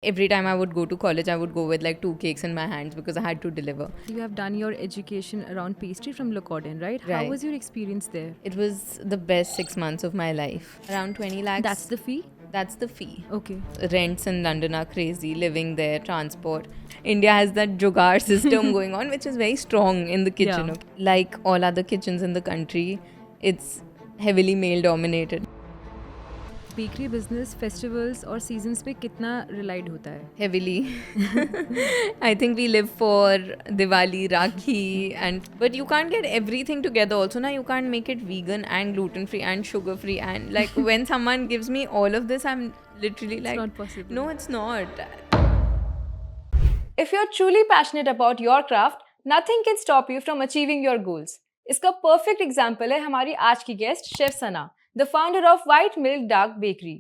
Every time I would go to college, I would go with like 2 cakes in my hands because I had to deliver. You have done your education around pastry from Locodin, right? How Right. was your experience there? It was the best 6 months of my life. Around 20 That's lakhs. the fee? That's the fee. Okay. Rents in London are crazy, living there, transport. India has that jugaad system going on, which is very strong in the kitchen. Yeah. Like all other kitchens in the country, it's heavily male dominated. Bakery business festivals और seasons पे कितना relied होता है? Heavily. I think we live for Diwali, Rakhi, and but you can't get everything together. Also, now you can't make it vegan and gluten free and sugar free. And like when someone gives me all of this, I'm literally like, not possible. no, it's not. If you're truly passionate about your craft, nothing can stop you from achieving your goals. इसका perfect example है हमारी आज की guest chef Sana, the founder of White Milk Dark Bakery.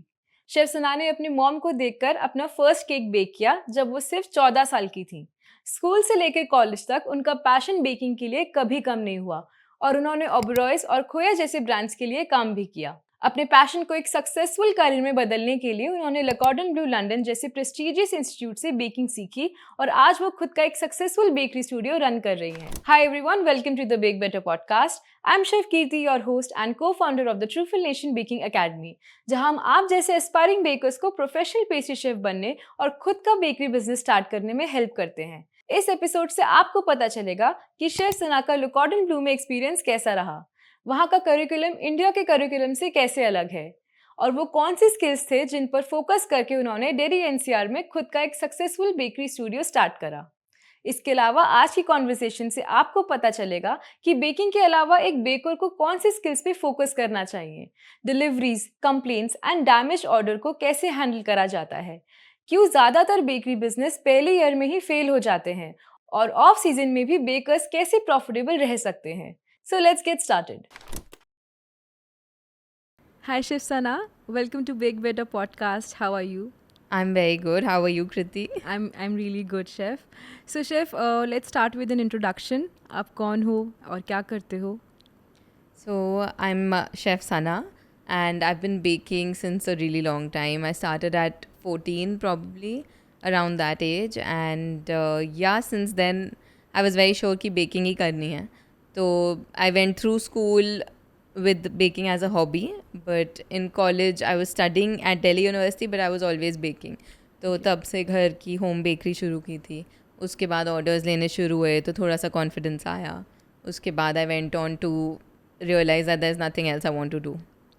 Chef Sana ने अपनी mom को देखकर अपना फर्स्ट केक बेक किया जब वो सिर्फ 14 साल की थी। स्कूल से लेकर कॉलेज तक उनका पैशन बेकिंग के लिए कभी कम नहीं हुआ और उन्होंने ओबरॉयज और खोया जैसे ब्रांड्स के लिए काम भी किया। अपने पैशन को एक सक्सेसफुल करियर में बदलने के लिए उन्होंने लकॉर्डन ब्लू लंदन जैसे प्रेस्टिजियस इंस्टीट्यूट से बेकिंग सीखी और आज वो खुद का एक सक्सेसफुल बेकरी स्टूडियो रन कर रही हैं। Hi everyone, welcome to the Bake Better podcast. I am chef Kirti, your host and co-founder of the Truffle Nation Baking Academy, जहां हम आप जैसे एस्पायरिंग बेकर्स को प्रोफेशनल पेस्ट्री शेफ बनने और खुद का बेकरी बिजनेस स्टार्ट करने में हेल्प करते हैं। इस एपिसोड से आपको पता चलेगा कि शेफ सना का लकॉर्डन ब्लू में एक्सपीरियंस कैसा रहा, वहाँ का करिकुलम इंडिया के करिकुलम से कैसे अलग है और वो कौन सी स्किल्स थे जिन पर फोकस करके उन्होंने डेरी एनसीआर में खुद का एक सक्सेसफुल बेकरी स्टूडियो स्टार्ट करा। इसके अलावा आज की कॉन्वर्सेशन से आपको पता चलेगा कि बेकिंग के अलावा एक बेकर को कौन सी स्किल्स पे फोकस करना चाहिए, deliveries, complaints and damage order को कैसे हैंडल करा जाता है, क्यों ज़्यादातर बेकरी बिजनेस पहले ईयर में ही फेल हो जाते हैं और ऑफ सीजन में भी बेकर्स कैसे प्रॉफिटेबल रह सकते हैं। So let's get started. Hi Chef Sana, welcome to Bake Better podcast. How are you? I'm very good. How are you, Kriti? I'm really good, chef. So chef, let's start with an introduction. आप कौन हो और क्या करते हो? So I'm Chef Sana, and I've been baking since a really long time. I started at 14, probably around that age, and yeah, since then I was very sure कि baking ही करनी है. So I went through school with baking as a hobby, but in college I was studying at Delhi University, but I was always baking. तो तब से घर की home bakery शुरू की थी. उसके बाद ऑर्डर्स लेने शुरू हुए तो थोड़ा सा कॉन्फिडेंस आया. उसके बाद I went on to realize that there's nothing else I want to do.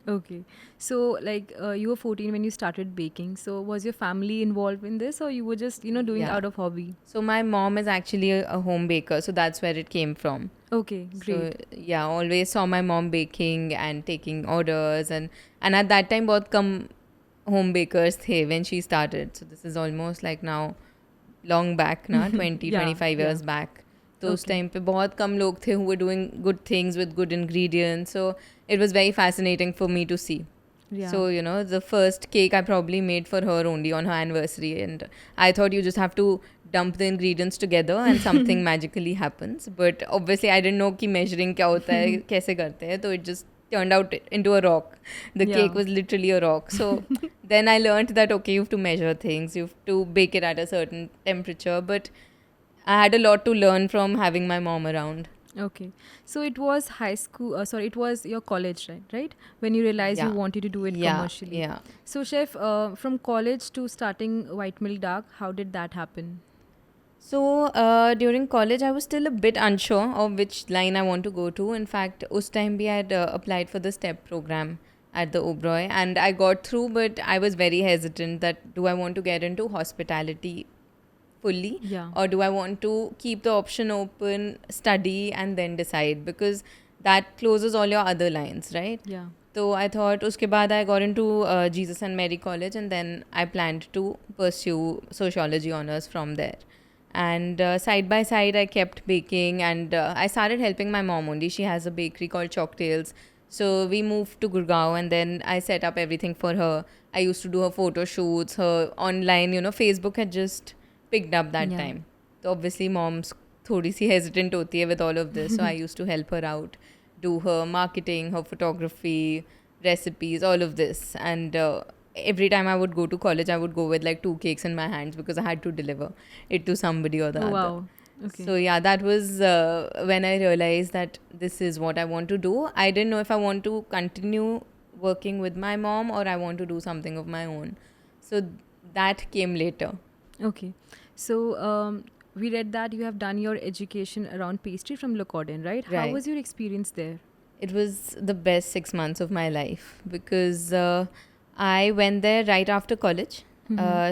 Okay. So like you were 14 when you started baking. So was your family involved in this or you were just, doing Yeah. out of hobby? So my mom is actually a home baker, so that's where it came from. Okay, great. So yeah, always saw my mom baking and taking orders, and at that time बहुत कम home bakers थे when she started. So this is almost like now long back ना 20 Yeah, 25 years yeah. back. तो उस time पे बहुत कम लोग थे who were doing good things with good ingredients. So it was very fascinating for me to see. Yeah. So, the first cake I probably made for her only on her anniversary. And I thought you just have to dump the ingredients together and something magically happens. But obviously I didn't know कि measuring क्या होता है, कैसे करते हैं. So it just turned out into a rock. The Yeah. cake was literally a rock. So then I learned that, okay, you have to measure things. You have to bake it at a certain temperature. But I had a lot to learn from having my mom around. Okay. So it was high school, it was your college, right? When you realized you Yeah. wanted to do it Yeah, commercially. yeah. So chef, from college to starting White Milk Dark, how did that happen? So during college, I was still a bit unsure of which line I want to go to. In fact, us time I had applied for the STEP program at the Oberoi, and I got through, but I was very hesitant that do I want to get into hospitality fully, Yeah. or do I want to keep the option open, study, and then decide, because that closes all your other lines, right? Yeah. So I thought uske baad I got into Jesus and Mary College, and then I planned to pursue sociology honors from there. And side by side I kept baking, and I started helping my mom only. She has a bakery called Chalktails. So we moved to Gurgaon, and then I set up everything for her. I used to do her photo shoots, her online, Facebook had just picked up that Yeah. time. So obviously mom's थोड़ी सी hesitant होती है with all of this. So I used to help her out, do her marketing, her photography, recipes, all of this. And every time I would go to college, I would go with like 2 cakes in my hands because I had to deliver it to somebody or the Oh, other. wow. Okay. So yeah, that was when I realized that this is what I want to do. I didn't know if I want to continue working with my mom or I want to do something of my own. So that came later. Okay. So we read that you have done your education around pastry from Locodin, right? How Right. was your experience there? It was the best 6 months of my life because I went there right after college.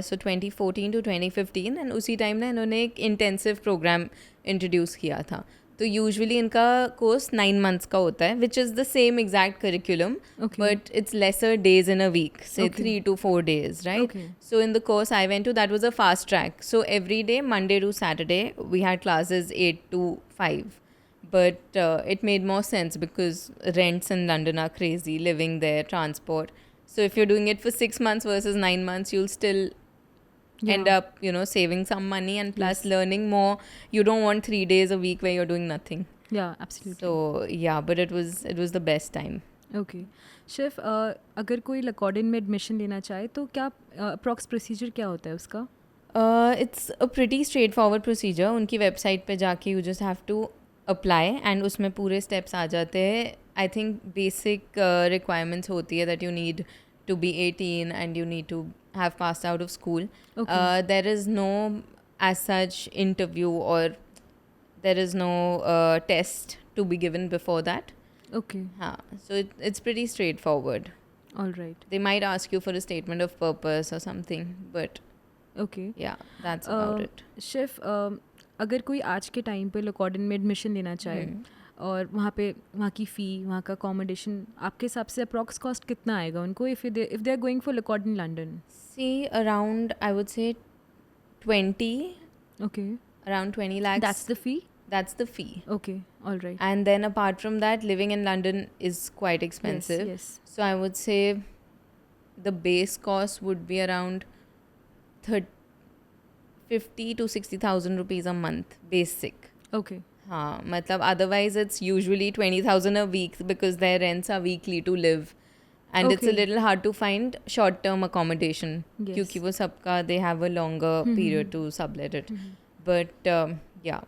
So 2014 to 2015 and उसी time ना इन्होंने एक intensive programme introduce किया था. तो usually इनका course 9 months का होता है which is the same exact curriculum Okay. But it's lesser days in a week से Okay. 3 to 4 days, right? Okay. So in the course I went to, that was a fast track. So every day, Monday to Saturday, we had classes 8 to 5. But it made more sense because rents in London are crazy, living there, transport. So if you're doing it for 6 months versus 9 months, you'll still end Yeah. up, saving some money and plus Yes. learning more. You don't want 3 days a week where you're doing nothing. Yeah, absolutely. So yeah, but it was the best time. Okay chef अगर कोई लकॉडिन में admission लेना चाहे तो क्या approx procedure क्या होता है उसका? It's a pretty straightforward procedure. उनकी वेबसाइट पे जाके you just have to apply and उसमें पूरे steps आ जाते हैं. I think basic requirements होती है that you need to be 18 and you need to have passed out of school. Okay. There is no as such interview or there is no test to be given before that. Okay, So it's pretty straightforward. Alright. They might ask you for a statement of purpose or something, but okay. yeah, that's about it. Chef अगर कोई आज के time पे लकॉडिन में admission लेना चाहे और वहाँ की फ़ी, वहाँ का अकोमोडेशन, आपके हिसाब से अप्रॉक्स कॉस्ट कितना आएगा उनको if they are going for Le Cordon London? See, around, I would say 20, okay, around 20 lakhs. That's the fee. That's the fee. Okay, alright. And then apart from that, living in London is quite expensive. Yes. So I would say the base cost would be around 50 to 60,000 rupees a month, basic. Okay. हाँ, मतलब otherwise it's usually 20,000 a week because their rents are weekly to live. And it's a Okay. little hard to find short-term accommodation. Yes. क्योंकि वो सबका, they have a longer period to sublet it. But yeah,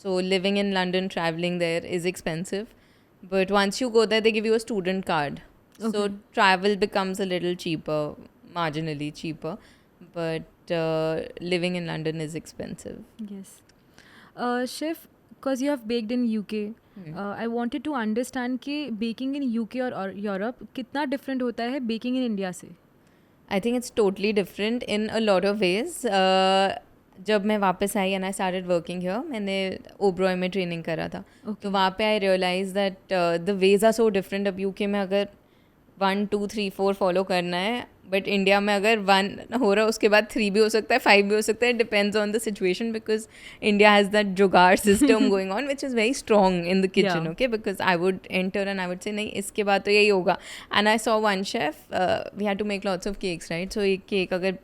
so living in London, traveling there is expensive. But once you go there, they give you a student card. So Okay. travel becomes a little cheaper, marginally cheaper. But living in London is expensive. Yes. Chef, because you have baked in UK, I wanted to understand कि baking in UK और Europe कितना different होता है baking in India से? I think it's totally different in a lot of ways. जब मैं वापस आई and I started working here, मैंने ओब्रॉय में ट्रेनिंग करा था. Okay. तो वहाँ पे I realise that the ways are so different. अब यूके में अगर 1 2 3 4 फॉलो करना है, बट इंडिया में अगर 1 हो रहा है उसके बाद 3 भी हो सकता है, 5 भी हो सकता है. Depends on the situation because India has that jugaad system going on which is very strong in the kitchen. Yeah. Okay, because I would enter and I would say नहीं इसके बाद तो यही होगा. And I saw one chef, we had to make lots of cakes, right? So एक cake अगर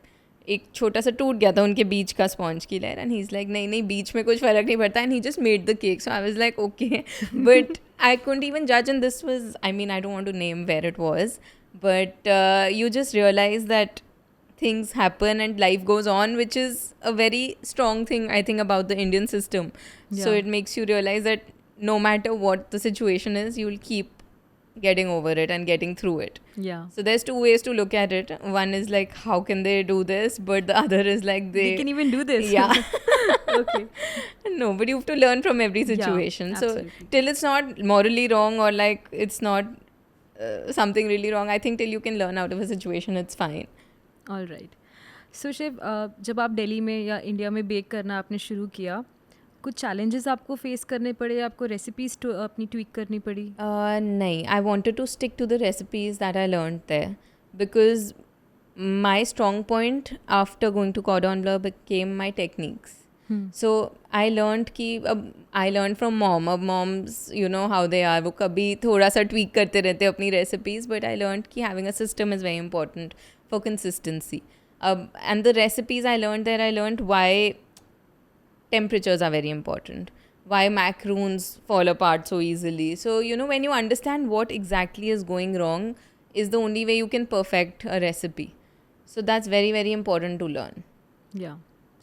एक छोटा सा टूट गया था उनके बीच का स्पॉन्ज की layer, and he is like नहीं बीच में कुछ फ़र्क नहीं पड़ता, and he just made the cake. So I was like okay, but I couldn't even जज, and this was, I mean I don't want to name where it was, but you just realize that things happen and life goes on, which is a very strong thing I think about the Indian system. So Yeah. it makes you realize that no matter what the situation is, you'll keep getting over it and getting through it. Yeah. So there's 2 ways to look at it. One is like, how can they do this? But the other is like They can even do this. Yeah. Okay. No, but you have to learn from every situation. So absolutely. till it's not morally wrong or like it's not something really wrong, I think till you can learn out of a situation, it's fine. All right. So chef, जब आप दिल्ली में या India में bake करना आपने शुरू किया, कुछ चैलेंजेस आपको फेस करने पड़े, आपको रेसिपीज अपनी ट्वीक करनी पड़ी? Nahi, I wanted to stick to the recipes that I learned there because my strong point after going to Cordon Bleu became my techniques. So I learned कि अब I learned from mom. अब moms, you know how they are, वो कभी थोड़ा सा tweak करते रहते हैं अपनी recipes, but I learned कि having a system is very important for consistency. And the recipes I learned there, I learned why temperatures are very important, why macaroons fall apart so easily. So, you know, when you understand what exactly is going wrong is the only way you can perfect a recipe. So that's very, very important to learn. Yeah.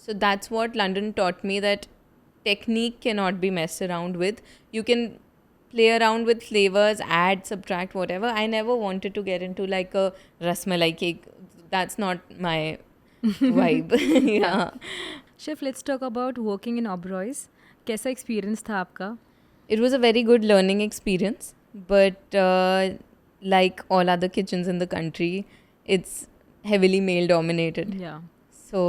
So that's what London taught me, that technique cannot be messed around with. You can play around with flavors, add, subtract, whatever. I never wanted to get into like a rasmalai cake. That's not my vibe. Yeah. Chef, let's talk about working in Oberois. कैसा experience था आपका? It was a very good learning experience, but like all other kitchens in the country, it's heavily male dominated. या. So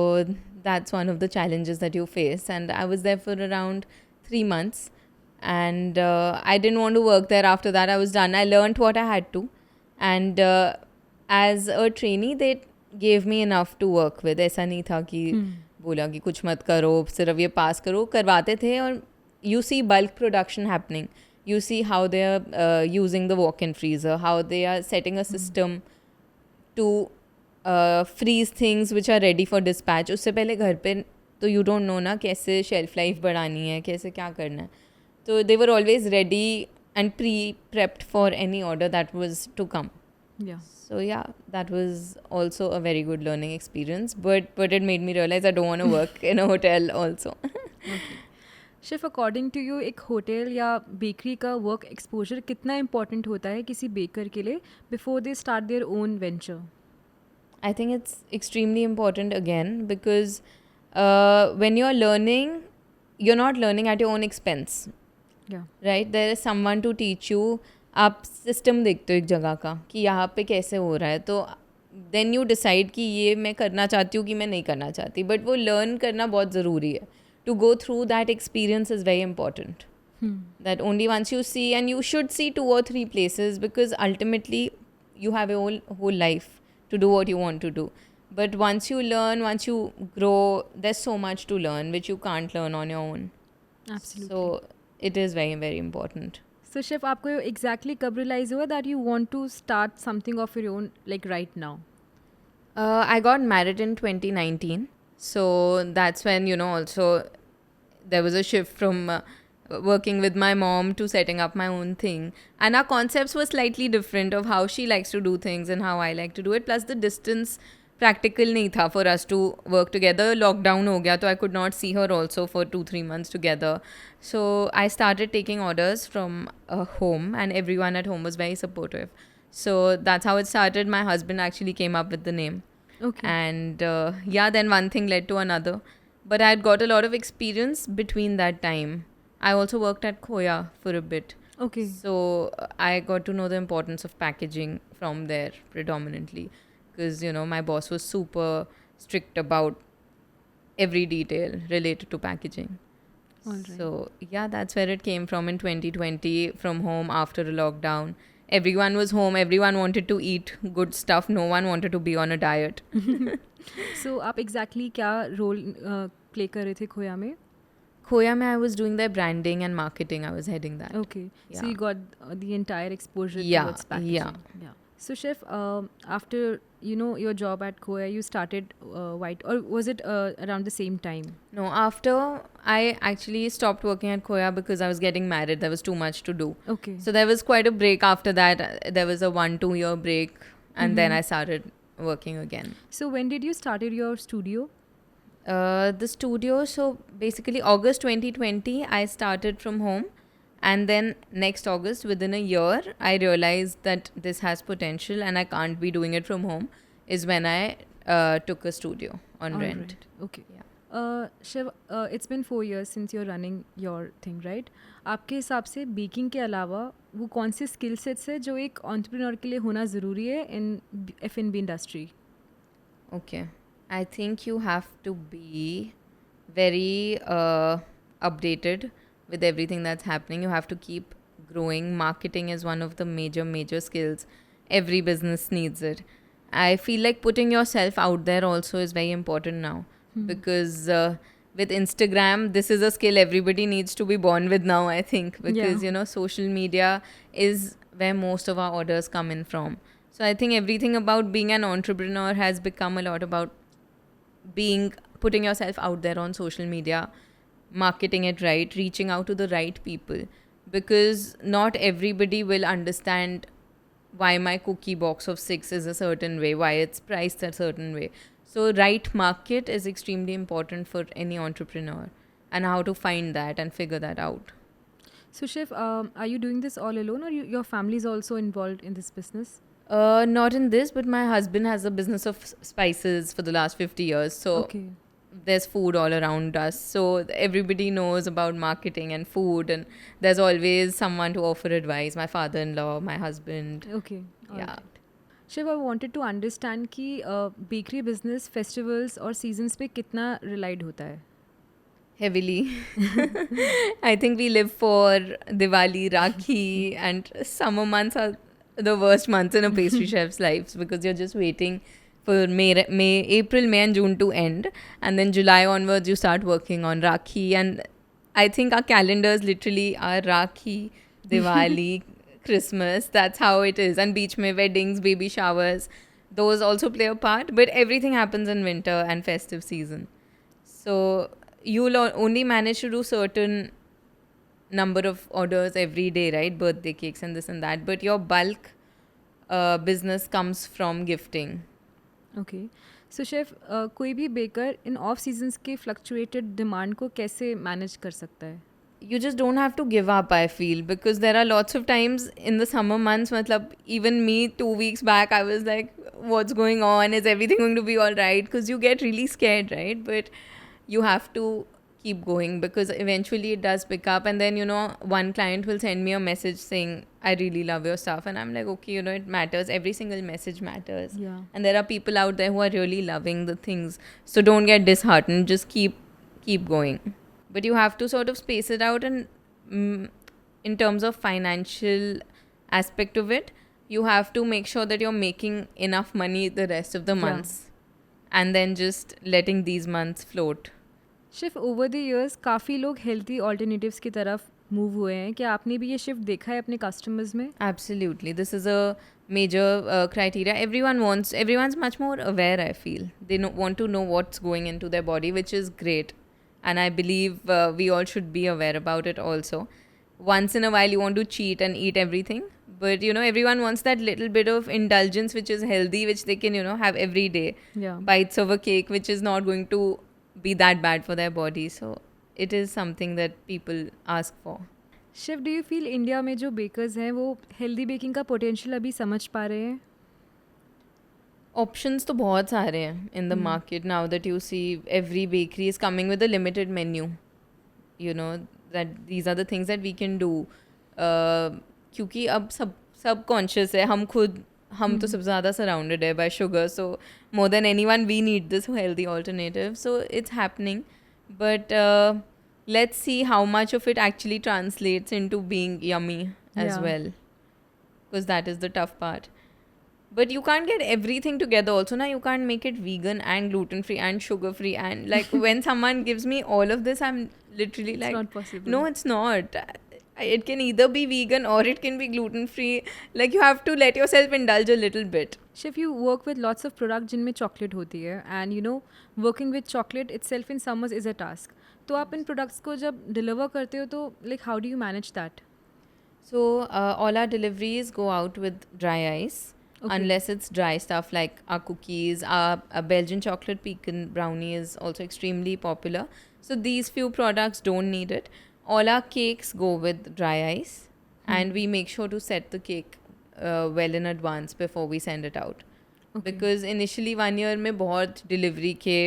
that's one of the challenges that you face. And I was there for around 3 months. And I didn't want to work there after that. I was done. I learned what I had to. And as a trainee, they gave me enough to work with. ऐसा नहीं था कि बोला कि कुछ मत करो, सिर्फ ये पास करो. करवाते थे. और you see bulk production happening. You see how they are using the walk-in freezer, how they are setting a system to freeze things which are ready for dispatch. उससे पहले घर पे तो you don't know ना कैसे shelf life बढ़ानी है, कैसे क्या करना है. So they were always ready and prepped for any order that was to come. या. So yeah, that was also a very good learning experience. But it made me realize I don't want to work in a hotel also. Chef, according to you एक hotel या bakery का work exposure कितना important होता है किसी baker के लिए before they start their own venture? I think it's extremely important again because when you're learning, you're not learning at your own expense, या. right? There is someone to teach you. आप system देखते हो एक जगह का कि यहाँ पे कैसे हो रहा है, तो देन यू डिसाइड कि ये मैं करना चाहती हूँ कि मैं नहीं करना चाहती. बट वो लर्न करना बहुत ज़रूरी है. To go through that experience is very important. That only once you see, and you should see 2 or 3 places, because ultimately you have a whole life to do what you want to do. But once you learn, once you grow, there's so much to learn which you can't learn on your own. Absolutely. So it is very, very important. So chef, आपको exactly कब realise हुआ that you want to start something of your own like right now? I got married in 2019. So that's when, also there was a shift from working with my mom to setting up my own thing. And our concepts were slightly different of how she likes to do things and how I like to do it. Plus the distance practical nahi tha for us to work together. Lockdown ho gaya, so I could not see her also for 2-3 months together. So I started taking orders from home, and everyone at home was very supportive. So that's how it started. My husband actually came up with the name. Okay. And yeah, then one thing led to another. But I had got a lot of experience between that time. I also worked at Khoya for a bit. Okay. So I got to know the importance of packaging from there predominantly. Because, my boss was super strict about every detail related to packaging. All right. So yeah, that's where it came from in 2020, from home after a lockdown. Everyone was home. Everyone wanted to eat good stuff. No one wanted to be on a diet. सो आप exactly क्या role play कर रहे थे खोया में? Khoya mein, I was doing their branding and marketing. I was heading that. Okay. So Yeah. you got the entire exposure Yeah, towards packaging. yeah. So chef, after your job at Khoya, you started White, or was it around the same time? No, after I actually stopped working at Khoya because I was getting married. There was too much to do. Okay. So there was quite a break after that. There was a 1-2 year break, and then I started working again. So when did you started your studio? The studio, so basically August 2020, I started from home. And then next August, within a year, I realized that this has potential and I can't be doing it from home, is when I took a studio on All rent. right. Okay. Yeah. Shiv, it's been 4 years since you're running your thing, right? आपके हिसाब से baking के अलावा वो कौन से skill sets है जो एक एंटरप्रेन्योर के लिए होना ज़रूरी है इन F&B industry? Okay. I think you have to be very updated with everything that's happening. You have to keep growing. Marketing is one of the major skills. Every business needs it. I feel like putting yourself out there also is very important now. Because with Instagram, this is a skill everybody needs to be born with now, I think. Because, social media is where most of our orders come in from. So I think everything about being an entrepreneur has become a lot about putting yourself out there on social media, marketing it right, reaching out to the right people, because not everybody will understand why my cookie box of 6 is a certain way, why it's priced a certain way. So right market is extremely important for any entrepreneur, and how to find that and figure that out. So, chef, are you doing this all alone, or your family is also involved in this business? Not in this, but my husband has a business of spices for the last 50 years. So Okay. there's food all around us. So everybody knows about marketing and food, and there's always someone to offer advice. My father-in-law, my husband. Okay. All Yeah. right. Shiv I wanted to understand कि bakery business festivals और seasons पे कितना relied होता है. Heavily. I think we live for Diwali, Rakhi, and summer months are the worst months in a pastry chef's lives, because you're just waiting for April, May, and June to end, and then July onwards you start working on Rakhi, and I think our calendars literally are Rakhi, Diwali, Christmas. That's how it is, and beach mein weddings, baby showers, those also play a part. But everything happens in winter and festive season, so you'll only manage to do certain number of orders every day, right? Birthday cakes and this and that. But your bulk business comes from gifting. Okay. So chef कोई भी baker in of seasons के fluctuated demand को कैसे manage कर सकता है? You just don't have to give up, I feel, because there are lots of times in the summer months, matlab, even me 2 weeks back, I was like, what's going on? Is everything going to be all right? Because you get really scared, right? But you have to keep going, because eventually it does pick up. And then, one client will send me a message saying, I really love your stuff. And I'm like, okay, it matters. Every single message matters. Yeah. And there are people out there who are really loving the things. So don't get disheartened. Just keep going. But you have to sort of space it out, and in terms of financial aspect of it, you have to make sure that you're making enough money the rest of the months, and then just letting these months float. Schiff over the years काफ़ी लोग healthy alternatives की तरफ move हुए हैं. क्या आपने भी ये शिफ्ट देखा है अपने कस्टमर्स में? Absolutely. This is a major criteria. Everyone's much more aware, I feel. They want to know what's going into their body, which is great. And I believe we all should be aware about it also. Once in a while, you want to cheat and eat everything. But, everyone wants that little bit of indulgence, which is healthy, which they can, have every day. Yeah. Bites of a cake, which is not going to be that bad for their body. So it is something that people ask for. Schiff do you feel India में जो bakers हैं वो healthy baking का potential अभी समझ पा रहे हैं? Options तो बहुत सारे हैं in the market now that you see. Every bakery is coming with a limited menu. That these are the things that we can do. क्योंकि अब सब conscious है. हम तो सबसे ज़्यादा surrounded है by sugar. So more than anyone, we need this healthy alternative. So it's happening. But let's see how much of it actually translates into being yummy as Yeah. well. Because that is the tough part. But you can't get everything together also. Now you can't make it vegan and gluten free and sugar free, and like when someone gives me all of this, I'm literally like, not possible. no, it's not. It can either be vegan or it can be gluten free. Like you have to let yourself indulge a little bit. Schiff you work with lots of product जिनमें chocolate होती है and working with chocolate itself in summers is a task. तो आप इन products को जब deliver करते हो तो like how do you manage that? So all our deliveries go out with dry ice. Okay. Unless it's dry stuff like our cookies, our Belgian chocolate pecan brownie is also extremely popular. So these few products don't need it. All our cakes go with dry ice, and we make sure to set the cake well in advance before we send it out. Okay. Because initially 1 year में बहुत delivery के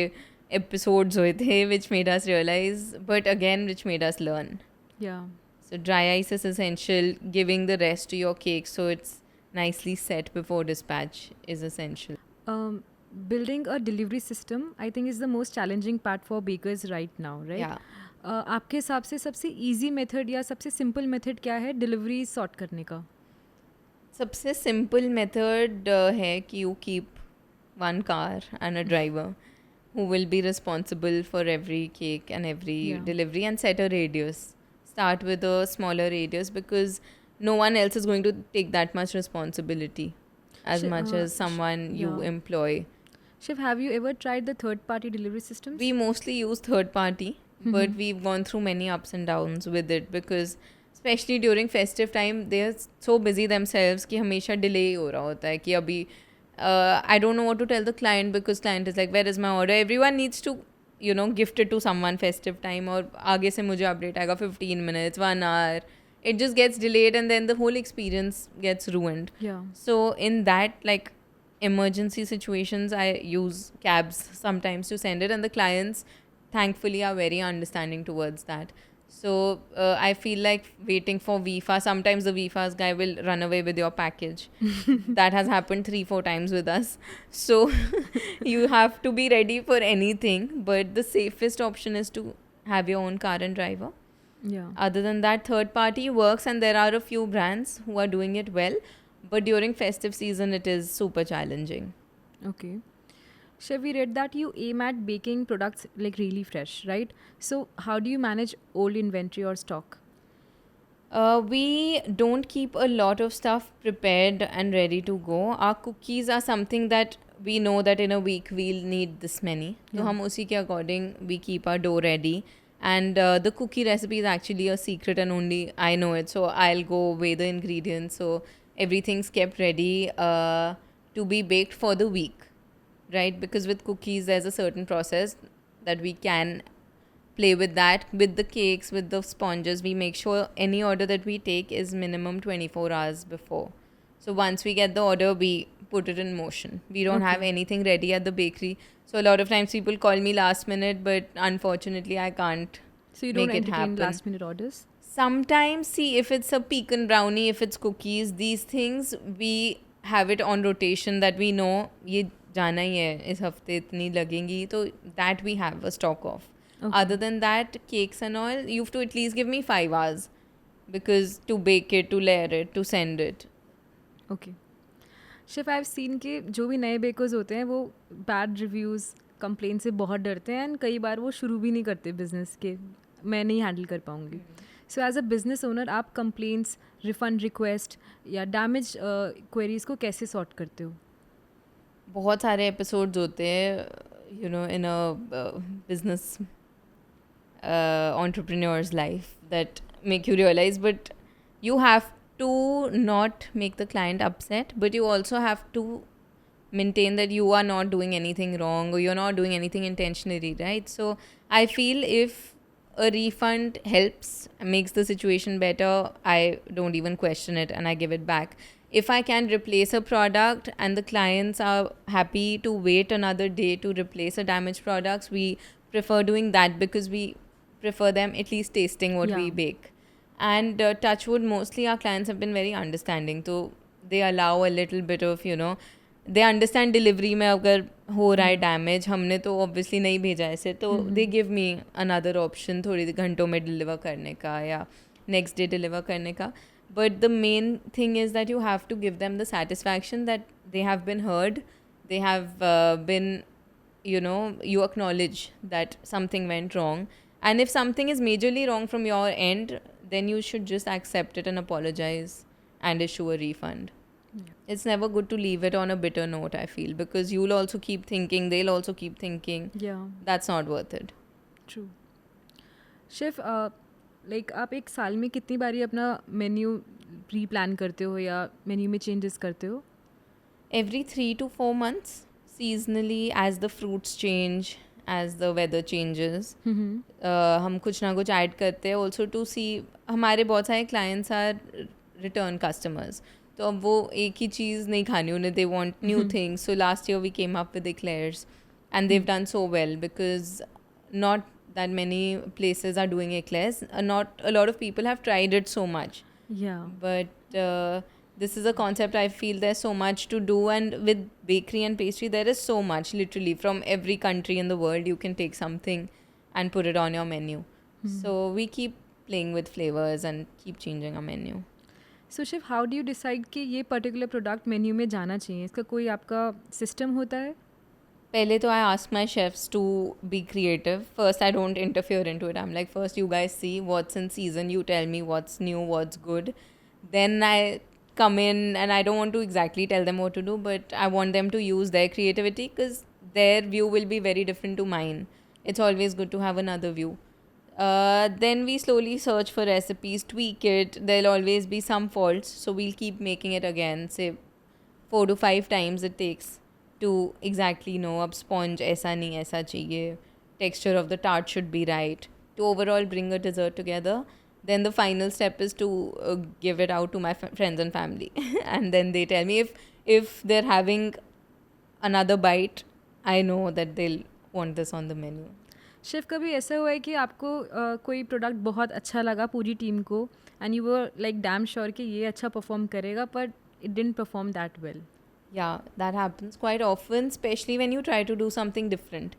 episodes हुए थे, which made us realize, but again which made us learn. Yeah. So dry ice is essential. Giving the rest to your cake so it's nicely set before dispatch is essential. Building a delivery system I think is the most challenging part for bakers right now, right? Yeah. आपके हिसाब से सबसे easy method या सबसे simple method क्या है delivery sort करने का? सबसे simple method है कि you keep one car and a driver who will be responsible for every cake and every Yeah. delivery, and set a radius. Start with a smaller radius, because no one else is going to take that much responsibility as much as someone you yeah. employ. Shiv, have you ever tried the third party delivery systems? We mostly use third party, but we've gone through many ups and downs with it, because especially during festive time they are so busy themselves कि हमेशा delay ही हो रहा होता है कि अभी I don't know what to tell the client because client is like where is my order everyone needs to gift it to someone festive time और आगे से मुझे अपडेट आएगा 15 minutes 1 hour. It just gets delayed and then the whole experience gets ruined. Yeah. So in that like emergency situations I use cabs sometimes to send it and the clients thankfully are very understanding towards that. So I feel like waiting for VIFA, sometimes the VIFA's guy will run away with your package. That has happened 3-4 times with us. So you have to be ready for anything, but the safest option is to have your own car and driver. Yeah. Other than that, third party works and there are a few brands who are doing it well, but during festive season it is super challenging. Okay. Chef, we read that you aim at baking products like really fresh, right? So how do you manage old inventory or stock? We don't keep a lot of stuff prepared and ready to go. Our cookies are something that we know that in a week we'll need this many. So Yeah. hum usi ke according we keep our dough ready. And the cookie recipe is actually a secret and only I know it. So I'll go weigh the ingredients. So everything's kept ready to be baked for the week, right? Because with cookies there's a certain process that we can play with that. With the cakes, with the sponges, we make sure any order that we take is minimum 24 hours before. So once we get the order, we put it in motion. We don't have anything ready at the bakery. So a lot of times people call me last minute, but unfortunately I can't So you don't make it entertain happen. last minute orders? Sometimes, see, if it's a pecan brownie, if it's cookies, these things, we have it on rotation that we know ये जाना ही है इस हफ्ते इतनी लगेंगी, तो that we have a stock of. Okay. Other than that, cakes and all, you have to at least give me 5 hours because to bake it, to layer it, to send it. Okay. Chef, I've seen कि जो भी नए bakers होते हैं वो bad reviews complain से बहुत डरते हैं एंड कई बार वो शुरू भी नहीं करते बिजनेस के, मैं नहीं हैंडल कर पाऊँगी. So as a business owner आप कंप्लेंट्स, रिफंड रिक्वेस्ट या डैमेज क्वेरीज को कैसे सॉर्ट करते हो? बहुत सारे एपिसोड्स होते हैं in a business entrepreneur's life that make you realize, but you have to not make the client upset, but you also have to maintain that you are not doing anything wrong or you're not doing anything intentionally, right? So I feel if a refund helps, makes the situation better, I don't even question it and I give it back. If I can replace a product and the clients are happy to wait another day to replace a damaged products, we prefer doing that because we prefer them at least tasting what we Yeah. bake. And touchwood, mostly our clients have been very understanding. So they allow a little bit of, they understand delivery में अगर हो रहा है damage, हमने तो obviously नहीं भेजा ऐसे, तो they give me another option थोड़ी घंटों में डिलीवर करने का या नेक्स्ट डे डिलीवर करने का. But the main thing is that you have to give them the satisfaction that they have been heard, they have been you acknowledge that something went wrong, and if something is majorly wrong from your end, then you should just accept it and apologize and issue a refund. It's never good to leave it on a bitter note, I feel, because you'll also keep thinking, they'll also keep thinking. Yeah. That's not worth it. True. Chef, like आप एक साल में कितनी बारी अपना menu pre plan करते हो या मेन्यू में चेंजेस करते हो? Every 3 to 4 months, seasonally, as the fruits change, as the weather changes, हम कुछ ना कुछ ऐड करते हैं. ऑल्सो टू सी, हमारे बहुत सारे क्लाइंट्स आर रिटर्न कस्टमर्स, तो अब वो एक ही चीज़ नहीं खानी उन्हें, they want new things. So last year we came up with eclairs and they've done so well because not that many places are doing eclairs. Not a lot of people have tried it so much. Yeah. But this is a concept I feel there's so much to do, and with bakery and pastry there is so much, literally from every country in the world you can take something and put it on your menu. So we keep playing with flavors and keep changing our menu. So chef, how do you decide कि ये particular product menu में जाना चाहिए? इसका कोई आपका system होता है? पहले तो I ask my chefs to be creative. First, I don't interfere into it. I'm like, first you guys see what's in season, you tell me what's new, what's good. Then I come in and I don't want to exactly tell them what to do, but I want them to use their creativity because their view will be very different to mine. It's always good to have another view. Then we slowly search for recipes, tweak it. There'll always be some faults, so we'll keep making it again. Say 4 to 5 times it takes to exactly know अब sponge ऐसा नहीं ऐसा चाहिए, texture of the tart should be right to overall bring a dessert together. Then the final step is to give it out to my friends and family and then they tell me if they're having another bite, I know that they'll want this on the menu. Chef कभी ऐसा हुआ है कि आपको कोई product बहुत अच्छा लगा पूरी टीम को and you were like damn sure कि ये अच्छा परफॉर्म करेगा but it didn't perform that well? Yeah, that happens quite often, especially when you try to do something different.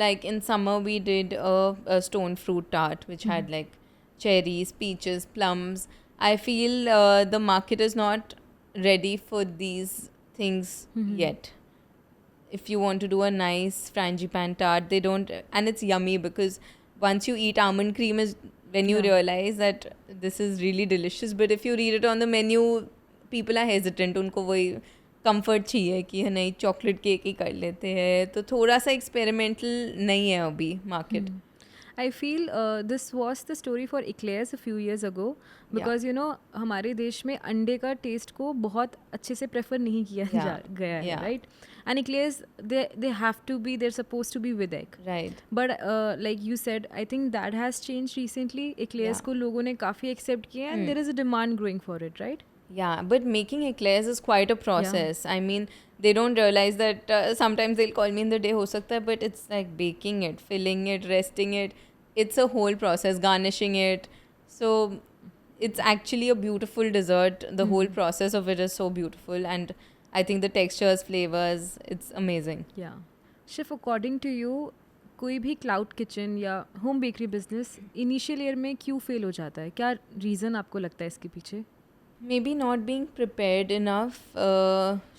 Like in summer, we did a stone fruit tart, which had like cherries, peaches, plums. I feel the market is not ready for these things yet. If you want to do a nice frangipane tart, they don't, and it's yummy because once you eat almond cream is when you realize that this is really delicious. But if you read it on the menu, people are hesitant. उनको वही comfort चाहिए कि नहीं chocolate cake ही कर लेते हैं, तो थोड़ा सा एक्सपेरिमेंटल नहीं है अभी market. I feel this was the story for eclairs a few years ago because you know हमारे देश में अंडे का टेस्ट को बहुत अच्छे से प्रेफर नहीं किया गया है, right? And eclairs they have to be, there suppose to be with egg, right? But like you said I think that has change recently. Eclairs को लोगों ने काफ़ी एक्सेप्ट किया and there is a demand growing for it, right? Yeah, but making eclairs is quite a process. I mean, they don't realize that sometimes they'll call me in the day, ho sakta hai, but it's like baking it, filling it, resting it. It's a whole process, garnishing it. So it's actually a beautiful dessert. The whole process of it is so beautiful. And I think the textures, flavors, it's amazing. Yeah. Chef, according to you, कोई भी cloud kitchen या home bakery business initial year में क्यों fail हो जाता है? क्या reason आपको लगता है इसके पीछे? Maybe not being prepared enough.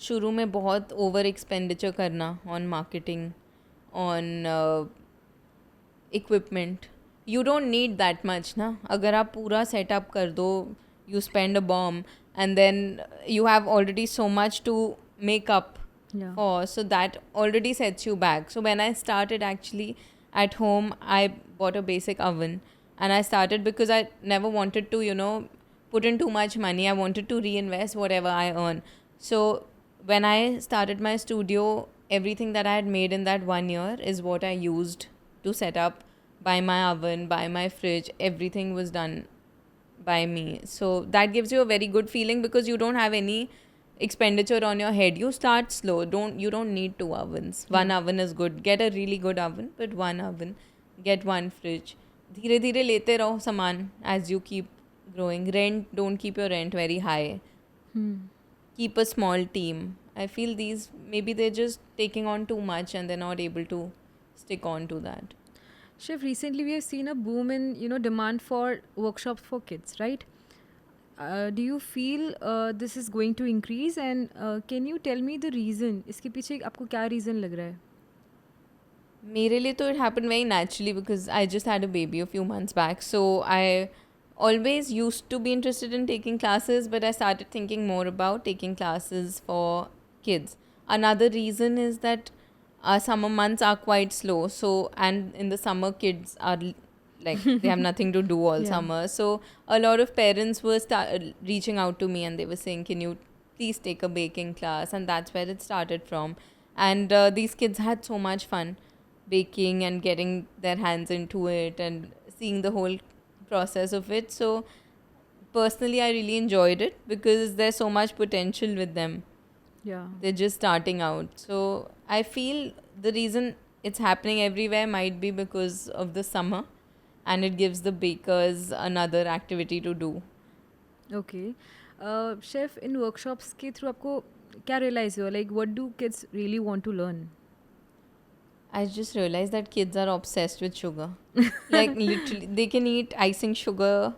शुरू में बहुत ओवर एक्सपेंडिचर करना on marketing, on equipment. You don't need that much ना. अगर आप पूरा setup कर दो, you spend a bomb and then you have already so much to make up for, so that already sets you back. So when I started actually at home, I bought a basic oven and I started because I never wanted to, put in too much money. I wanted to reinvest whatever I earn. So when I started my studio, everything that I had made in that 1 year is what I used to set up. Buy my oven, buy my fridge, everything was done by me. So that gives you a very good feeling because you don't have any expenditure on your head. You start slow. You don't need 2 ovens. One oven is good. Get a really good oven, but one oven. Get one fridge. धीरे धीरे लेते रहो सामान as you keep growing. Rent, don't keep your rent very high. Keep a small team. I feel these, maybe they're just taking on too much and they're not able to stick on to that. Chef, recently we have seen a boom in, demand for workshops for kids, right? Do you feel this is going to increase and can you tell me the reason? इसके पीछे आपको क्या reason लग रहा है? मेरे लिए तो it happened very naturally because I just had a baby a few months back. So I always used to be interested in taking classes, but I started thinking more about taking classes for kids. Another reason is that summer months are quite slow. So, and in the summer, kids are like, they have nothing to do all summer. So a lot of parents were reaching out to me and they were saying, can you please take a baking class? And that's where it started from. And these kids had so much fun baking and getting their hands into it and seeing the whole process of it. So personally, I really enjoyed it because there's so much potential with them. Yeah. They're just starting out. So I feel the reason it's happening everywhere might be because of the summer and it gives the bakers another activity to do. Okay. Chef, in workshops के through आपको क्या realize हुआ? Like, what do kids really want to learn? I just realized that kids are obsessed with sugar. Like literally, they can eat icing sugar.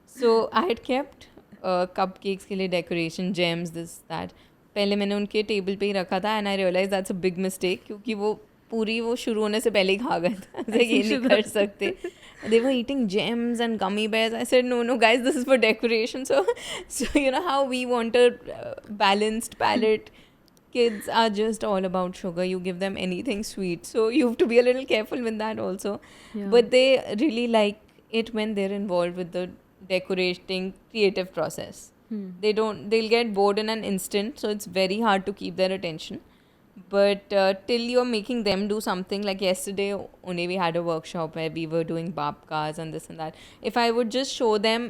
So I had kept cupcakes के लिए decoration, gems, this, that. पहले मैंने उनके table पे ही रखा था and I realized that's a big mistake क्योंकि वो पूरी वो शुरू होने से पहले ही खा गए थे. ये नहीं कर सकते. They were eating gems and gummy bears. I said, no guys, this is for decoration. So you know how we want a balanced palate. Kids are just all about sugar. You give them anything sweet. So you have to be a little careful with that also. Yeah. But they really like it when they're involved with the decorating creative process. They'll get bored in an instant, so it's very hard to keep their attention. But till you're making them do something, like yesterday only we had a workshop where we were doing babkas and this and that. If I would just show them,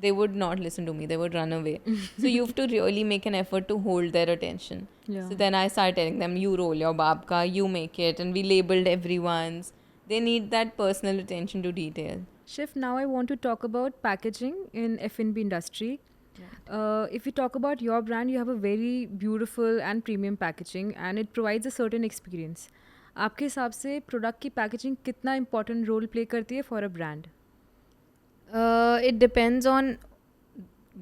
they would not listen to me, they would run away. So you have to really make an effort to hold their attention. Yeah. So then I started telling them, you roll your babka, you make it, and we labeled everyone's. They need that personal attention to detail. Chef, now I want to talk about packaging in F&B industry. If you talk about your brand, you have a very beautiful and premium packaging and it provides a certain experience. आपके हिसाब से product की packaging कितना important role play करती है for a brand? It depends on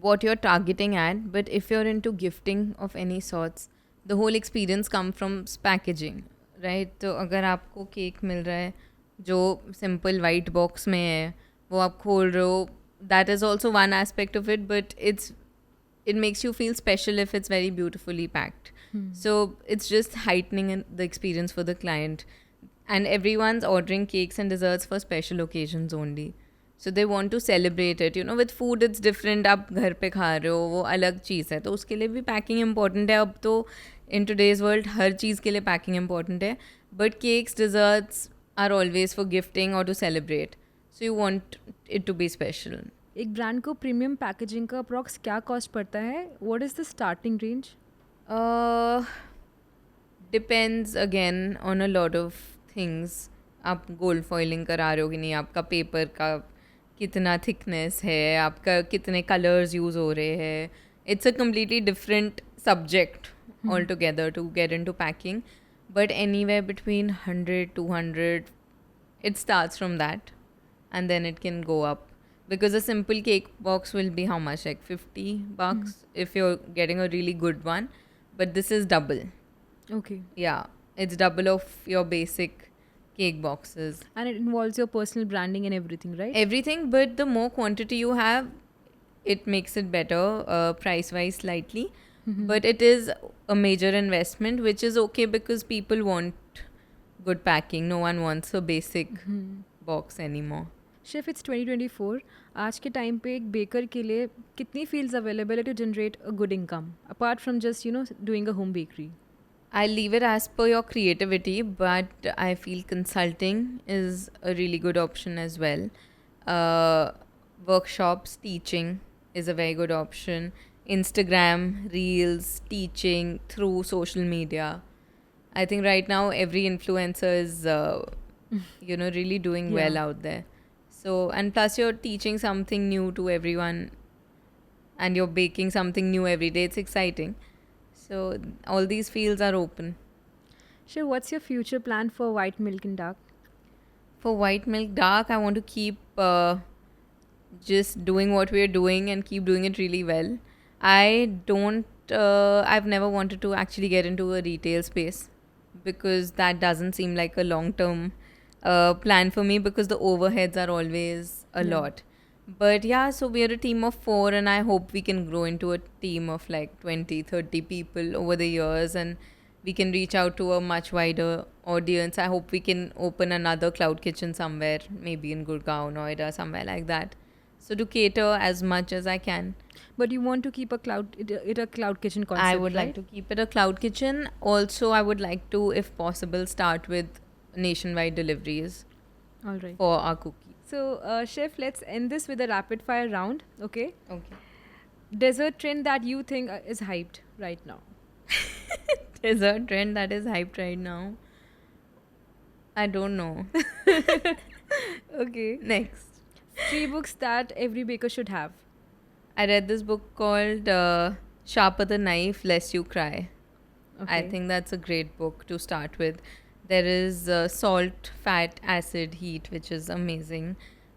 what you're targeting at, but if you're into gifting of any sorts, the whole experience comes from packaging, right? तो अगर आपको केक मिल रहा है जो सिंपल वाइट बॉक्स में है, वो आप खोल रहे हो, that is also one aspect of it, but it makes you feel special if it's very beautifully packed. So it's just heightening the experience for the client. And everyone's ordering cakes and desserts for special occasions only. So they want to celebrate it. You know, with food it's different. आप घर पे खा रहे हो, वो अलग चीज़ है, तो उसके लिए भी पैकिंग इम्पॉर्टेंट है. अब तो in today's world हर चीज़ के लिए पैकिंग इम्पॉर्टेंट है. But cakes, desserts are always for gifting or to celebrate. So you want it to be special. एक ब्रांड को प्रीमियम पैकेजिंग का अप्रॉक्स क्या कॉस्ट पड़ता है? What is the starting range? Depends again on a lot of things. आप gold foiling करा रहे हो कि नहीं, आपका पेपर का कितना थिकनेस है, आपका कितने कलर्स यूज़ हो रहे हैं. It's a completely different subject all together to get in to packing. But anywhere between 100-200, it starts from that and then it can go up. Because a simple cake box will be how much? Like $50 if you're getting a really good one. But this is double. Okay. Yeah, it's double of your basic cake boxes. And it involves your personal branding and everything, right? Everything, but the more quantity you have, it makes it better price-wise slightly. But it is a major investment, which is okay because people want good packing. No one wants a basic box anymore. Chef, it's 2024. आज के time पे एक baker के लिए कितनी fields available है to generate a good income apart from just doing a home bakery? I'll leave it as per your creativity, but I feel consulting is a really good option as well. Workshops, teaching is a very good option. Instagram, Reels, teaching through social media. I think right now every influencer is, really doing well out there. So, and plus you're teaching something new to everyone and you're baking something new every day. It's exciting. So all these fields are open. Sure, what's your future plan for White Milk and Dark? For White Milk Dark, I want to keep just doing what we're doing and keep doing it really well. I've never wanted to actually get into a retail space because that doesn't seem like a long-term plan for me because the overheads are always a lot. But yeah, so we're a team of 4 and I hope we can grow into a team of like 20-30 people over the years and we can reach out to a much wider audience. I hope we can open another cloud kitchen somewhere, maybe in Gurgaon, Noida, somewhere like that. So to cater as much as I can. But you want to keep a cloud kitchen concept, I would right? like to keep it a cloud kitchen. Also, I would like to, if possible, start with nationwide deliveries All right. for our cookies. So, Chef, let's end this with a rapid fire round, okay? Okay. Dessert trend that you think is hyped right now? Dessert trend that is hyped right now. I don't know. Okay. Next. 3 books that every baker should have. I read this book called Sharper the Knife, Less You Cry. Okay. I think that's a great book to start with. There is Salt, Fat, Acid, Heat, which is amazing.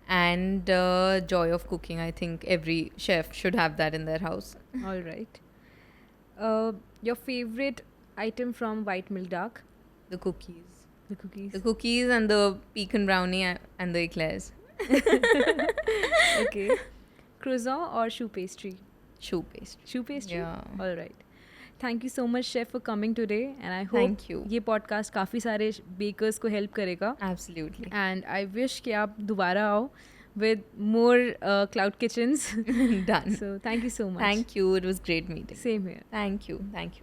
And Joy of Cooking. I think every chef should have that in their house. All right. Your favorite item from White Milk Dark? The cookies. The cookies. The cookies and the pecan brownie and the eclairs. Okay. Croissant or choux pastry? Choux pastry. Choux pastry? Yeah. All right. Thank you so much, Chef, for coming today. And I hope Thank you. ये podcast काफ़ी सारे bakers को help करेगा. Absolutely. And I wish कि आप दोबारा आओ with more cloud kitchens. Done. So thank you so much. Thank you. It was great meeting. Same here. Thank you. Thank you.